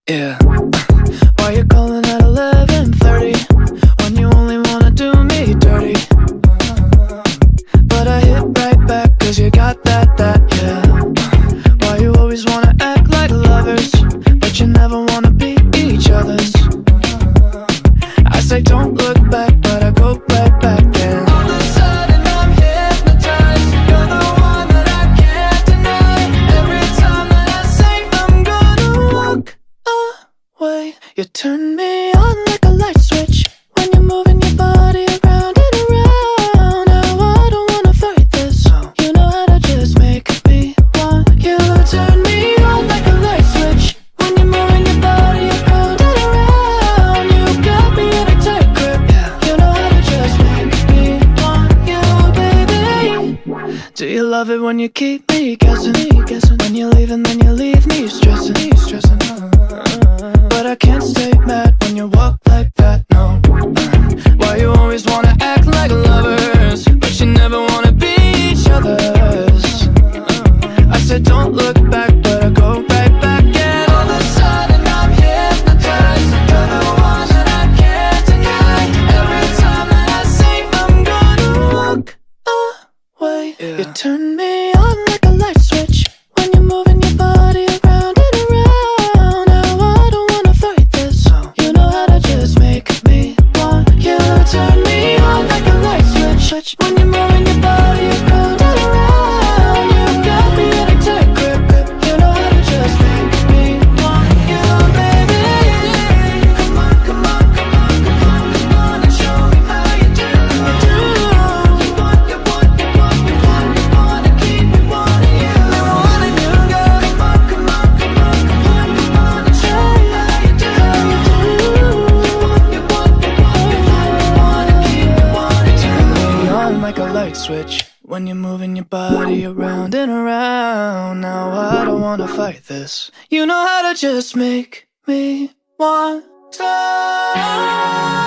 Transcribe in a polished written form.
Yeah. Why you calling at 11:30 when you only wanna do me dirty? But I hit right back cause you got that, yeah. Why you always wanna act like lovers but you never wanna be each other's? I say don't look back but I go right back and all of a sudden I'm hypnotized. You're the one that I can't deny. Every time that I say I'm gonna walk away, you turn me on like a light switch when you're moving your body around and around. Now I don't wanna fight this, you know how to just make me want you. Turn me on like a light switch when you're moving your body around and around. You got me in a tight grip, you know how to just make me want you, baby. Do you love it when you keep me guessing? When you leave and then you leave me stressing. But I can't stay mad when you walk like that, no. Why you always wanna act like lovers but you never wanna be each other's? I said don't look back but I go right back and all of a sudden I'm hypnotized. You're the one that I can't deny. Every time that I say I'm gonna walk away, you turn me on like a light switch when you're moving your body around and around. Now I don't wanna fight this, you know how to just make me want you. Turn me on like a light switch when you're moving your body around and around. You got me in a tight grip, you know how to just make me want you, baby. Come on, come on, come on, come on, come on and show me how you do. You want, you want, you want, you want, you want to keep me wanting you. Never wanted you, girl. Come on, come on, come on, come on, come on and show me how you do. You want, you want, you want, you want, you want to keep me wanting you. Turn me on like a light switch when you're moving your body around and around. Now I don't wanna fight this, you know how to just make me want to.